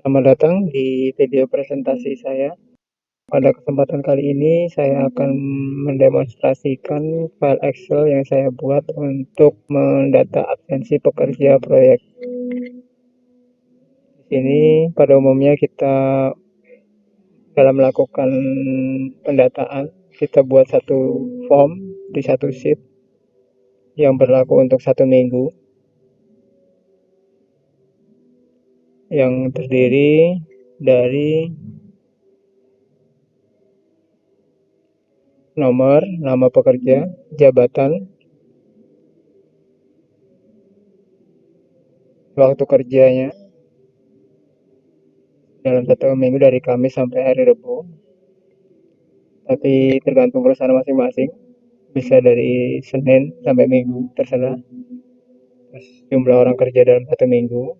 Selamat datang di video presentasi saya. Pada kesempatan kali ini saya akan mendemonstrasikan file Excel yang saya buat untuk mendata absensi pekerja proyek. Di sini pada umumnya kita dalam melakukan pendataan, kita buat satu form di satu sheet yang berlaku untuk 1 minggu, yang terdiri dari nomor, nama pekerja, jabatan, waktu kerjanya dalam 1 minggu dari Kamis sampai hari Rabu, tapi tergantung perusahaan masing-masing, bisa dari Senin sampai Minggu, terserah. Terus jumlah orang kerja dalam 1 minggu,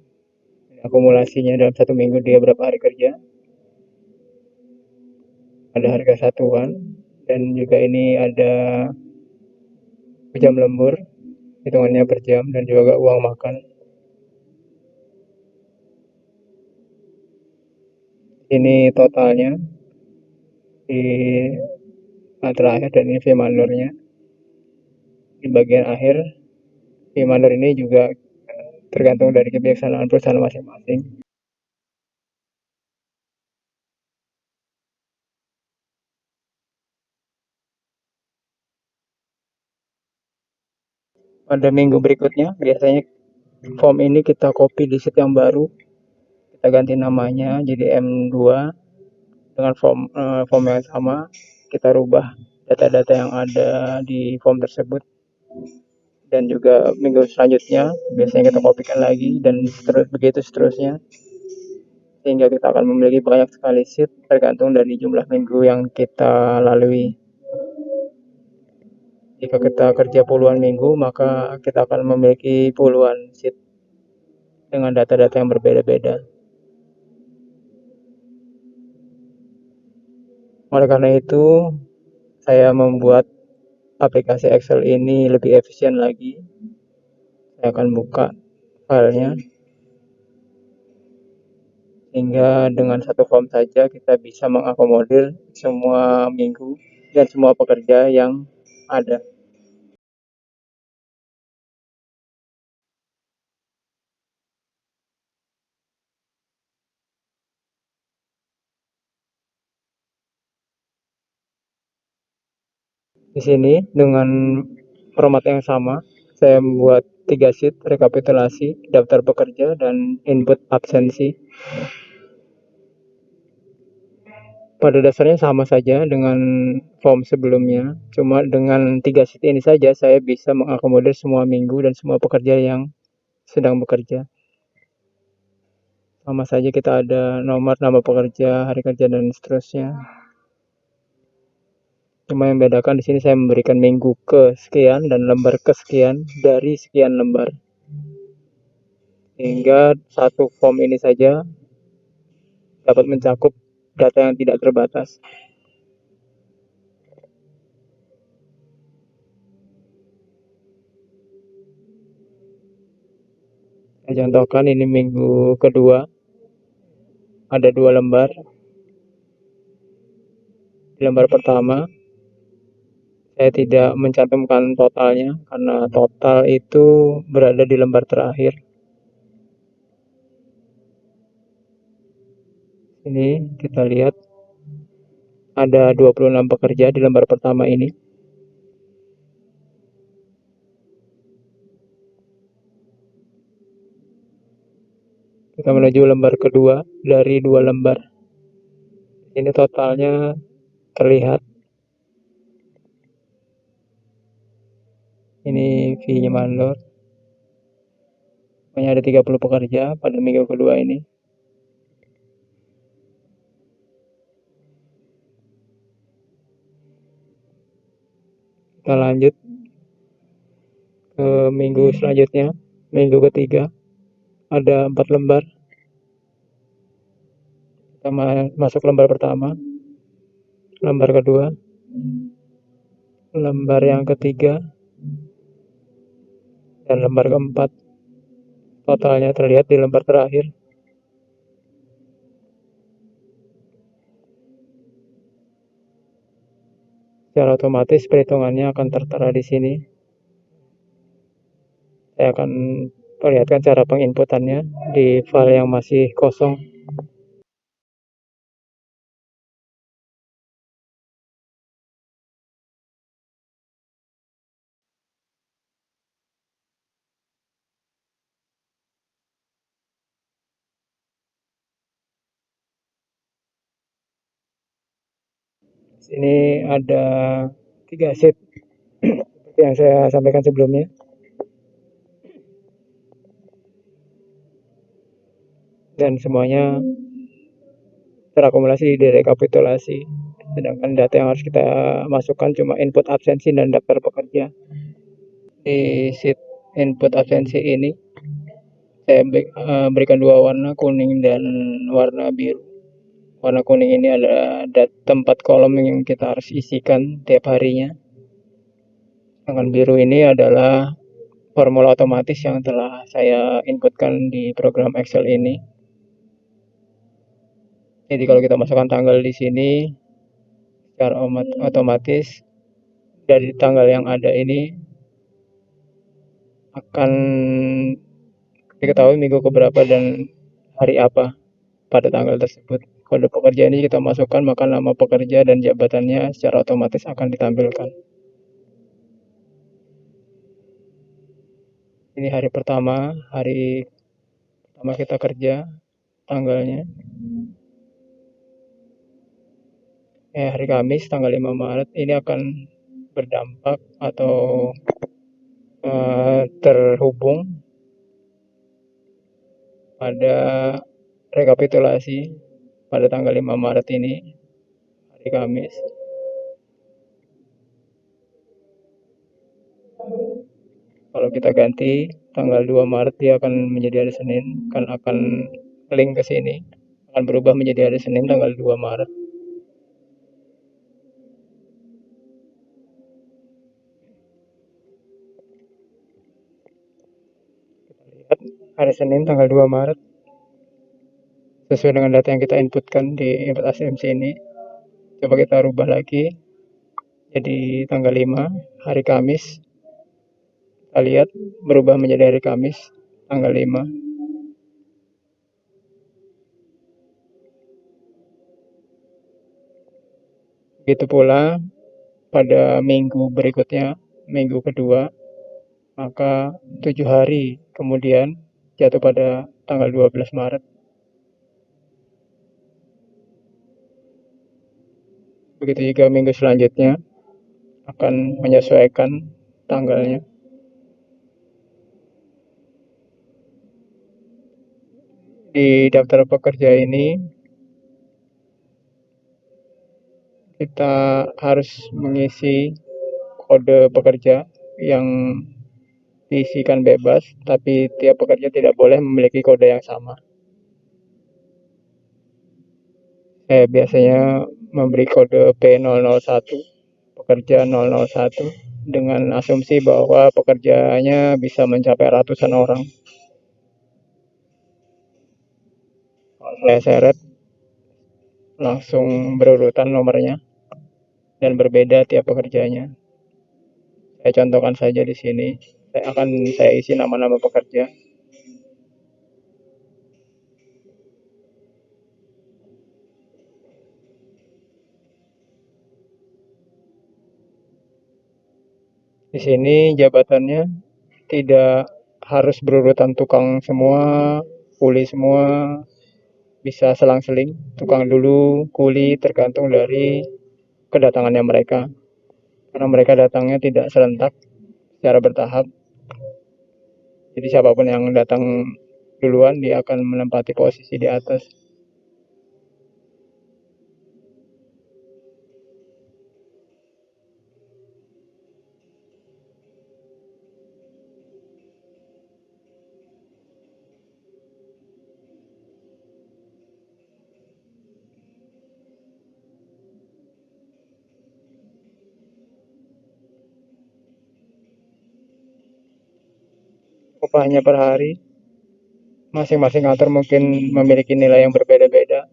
akumulasinya dalam 1 minggu dia berapa hari kerja, ada harga satuan, dan juga ini ada jam lembur, hitungannya per jam, dan juga uang makan. Ini totalnya di terakhir, dan ini fee mandornya di bagian akhir. Fee mandor ini juga tergantung dari kebijaksanaan perusahaan masing-masing. Pada minggu berikutnya biasanya form ini kita copy di sheet yang baru, kita ganti namanya jadi M2 dengan form yang sama, kita rubah data-data yang ada di form tersebut, dan juga minggu selanjutnya biasanya kita kopikan lagi, dan begitu seterusnya, sehingga kita akan memiliki banyak sekali sheet tergantung dari jumlah minggu yang kita lalui. Jika kita kerja puluhan minggu, maka kita akan memiliki puluhan sheet dengan data-data yang berbeda-beda. Oleh karena itu, saya membuat aplikasi Excel ini lebih efisien lagi. Saya akan buka filenya, sehingga dengan satu form saja kita bisa mengakomodir semua minggu dan semua pekerja yang ada. Di sini dengan format yang sama, saya membuat 3 sheet rekapitulasi, daftar pekerja, dan input absensi. Pada dasarnya sama saja dengan form sebelumnya, cuma dengan 3 sheet ini saja saya bisa mengakomodir semua minggu dan semua pekerja yang sedang bekerja. Sama saja kita ada nomor, nama pekerja, hari kerja, dan seterusnya. Cuma yang membedakan di sini saya memberikan minggu ke sekian dan lembar ke sekian dari sekian lembar, sehingga satu form ini saja dapat mencakup data yang tidak terbatas. Saya contohkan ini minggu kedua, ada 2 lembar. Di lembar pertama saya tidak mencantumkan totalnya karena total itu berada di lembar terakhir. Ini kita lihat ada 26 pekerja di lembar pertama ini. Kita menuju lembar kedua dari 2 lembar. Ini totalnya terlihat. Ini fee-nya mandor. Hanya ada 30 pekerja pada minggu kedua ini. Kita lanjut ke minggu selanjutnya, minggu ketiga, ada 4 lembar. Kita masuk lembar pertama, lembar kedua, lembar yang ketiga, dan lembar keempat. Totalnya terlihat di lembar terakhir. Secara otomatis perhitungannya akan tertera di sini. Saya akan perlihatkan cara penginputannya di file yang masih kosong. Sini ada 3 sheet seperti yang saya sampaikan sebelumnya. Dan semuanya terakumulasi di rekapitulasi. Sedangkan data yang harus kita masukkan cuma input absensi dan daftar pekerja. Di sheet input absensi ini saya berikan dua warna, kuning dan warna biru. Warna kuning ini adalah tempat kolom yang kita harus isikan tiap harinya. Sedangkan biru ini adalah formula otomatis yang telah saya inputkan di program Excel ini. Jadi kalau kita masukkan tanggal di sini, secara otomatis dari tanggal yang ada ini akan diketahui minggu keberapa dan hari apa pada tanggal tersebut. Kode pekerja ini kita masukkan, maka nama pekerja dan jabatannya secara otomatis akan ditampilkan. Ini hari pertama kita kerja, tanggalnya. Hari Kamis tanggal 5 Maret ini akan berdampak atau terhubung pada rekapitulasi pada tanggal 5 Maret ini, hari Kamis. Kalau kita ganti tanggal 2 Maret dia akan menjadi hari Senin, kan akan link ke sini, akan berubah menjadi hari Senin tanggal 2 Maret. Kita lihat hari Senin tanggal 2 Maret sesuai dengan data yang kita inputkan di input asumsi ini. Coba kita rubah lagi jadi tanggal 5, hari Kamis. Kita lihat berubah menjadi hari Kamis tanggal 5. Begitu pula pada minggu berikutnya, minggu kedua, maka 7 hari kemudian jatuh pada tanggal 12 Maret. Begitu juga minggu selanjutnya akan menyesuaikan tanggalnya. Di daftar pekerja ini kita harus mengisi kode pekerja yang diisikan bebas, tapi tiap pekerja tidak boleh memiliki kode yang sama. Saya biasanya memberi kode P001, pekerja 001, dengan asumsi bahwa pekerjanya bisa mencapai ratusan orang. Saya seret langsung berurutan nomornya dan berbeda tiap pekerjanya. Saya contohkan saja di sini. Saya isi nama-nama pekerja. Di sini jabatannya tidak harus berurutan tukang semua, kuli semua, bisa selang-seling, tukang dulu, kuli, tergantung dari kedatangannya mereka. Karena mereka datangnya tidak serentak, secara bertahap. Jadi siapapun yang datang duluan, dia akan menempati posisi di atas. Upahnya per hari, masing-masing kantor mungkin memiliki nilai yang berbeda-beda.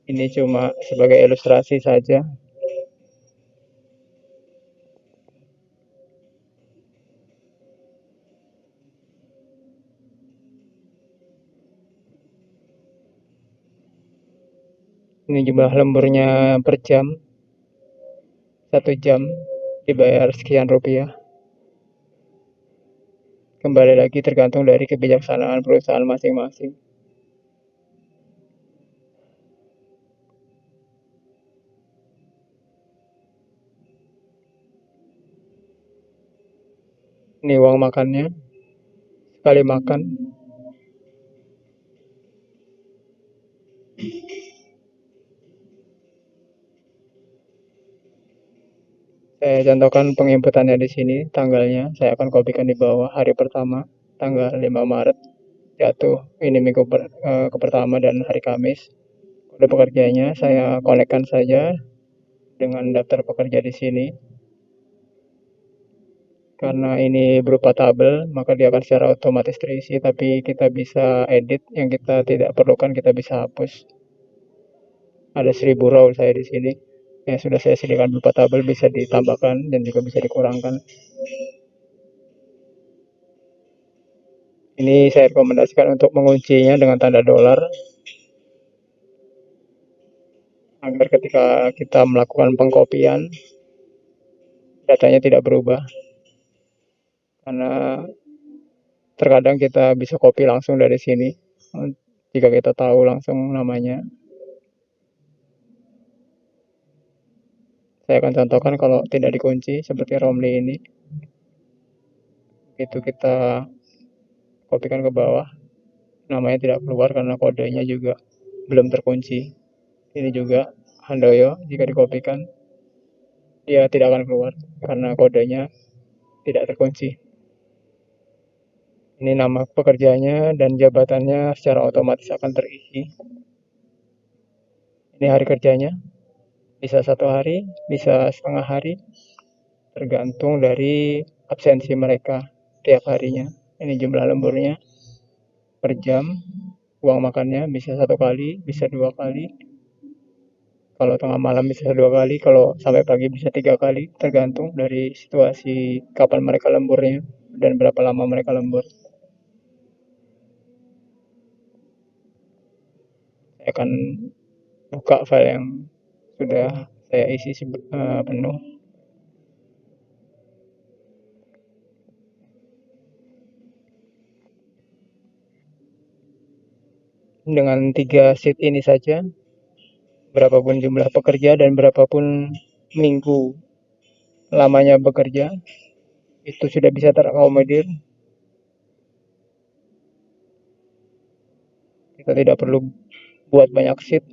Ini cuma sebagai ilustrasi saja. Ini jumlah lemburnya per jam, 1 jam dibayar sekian rupiah. Kembali lagi tergantung dari kebijaksanaan perusahaan masing-masing. Ini uang makannya, sekali makan. Saya contohkan penginputannya di sini, tanggalnya saya akan kopikan di bawah. Hari pertama, tanggal 5 Maret, jatuh ini minggu pertama dan hari Kamis. Kode pekerjanya saya konekkan saja dengan daftar pekerja di sini. Karena ini berupa tabel, maka dia akan secara otomatis terisi, tapi kita bisa edit, yang kita tidak perlukan kita bisa hapus. Ada 1000 row saya di sini. Yang sudah saya sediakan berupa tabel, bisa ditambahkan dan juga bisa dikurangkan. Ini saya rekomendasikan untuk menguncinya dengan tanda dolar, agar ketika kita melakukan pengkopian, datanya tidak berubah. Karena terkadang kita bisa copy langsung dari sini, jika kita tahu langsung namanya. Saya akan contohkan kalau tidak dikunci, seperti Romli ini. Itu kita kopikan ke bawah, namanya tidak keluar karena kodenya juga belum terkunci. Ini juga Handoyo, jika dikopikan dia tidak akan keluar karena kodenya tidak terkunci. Ini nama pekerjanya dan jabatannya secara otomatis akan terisi. Ini hari kerjanya, bisa 1 hari, bisa setengah hari, tergantung dari absensi mereka tiap harinya. Ini jumlah lemburnya per jam, uang makannya bisa 1 kali, bisa 2 kali. Kalau tengah malam bisa 2 kali, kalau sampai pagi bisa 3 kali, tergantung dari situasi kapan mereka lemburnya dan berapa lama mereka lembur. Saya akan buka file yang sudah saya isi penuh. Dengan 3 sheet ini saja, berapapun jumlah pekerja dan berapapun minggu lamanya bekerja, itu sudah bisa terakomodir. Kita tidak perlu buat banyak sheet.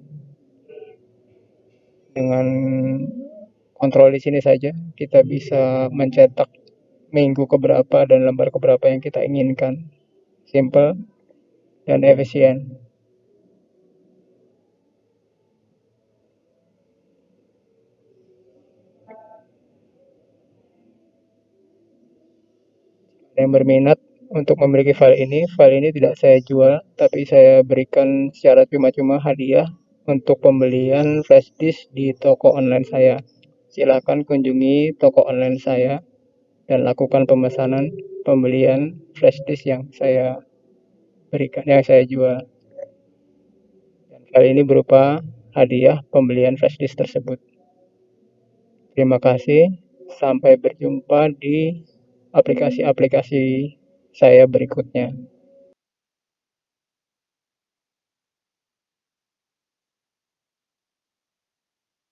Dengan kontrol di sini saja, kita bisa mencetak minggu keberapa dan lembar keberapa yang kita inginkan. Simple dan efisien. Yang berminat untuk memiliki file ini tidak saya jual, tapi saya berikan secara cuma-cuma hadiah untuk pembelian flash disk di toko online saya. Silakan kunjungi toko online saya dan lakukan pemesanan pembelian flash disk yang saya berikan, yang saya jual. Dan kali ini berupa hadiah pembelian flash disk tersebut. Terima kasih, sampai berjumpa di aplikasi-aplikasi saya berikutnya.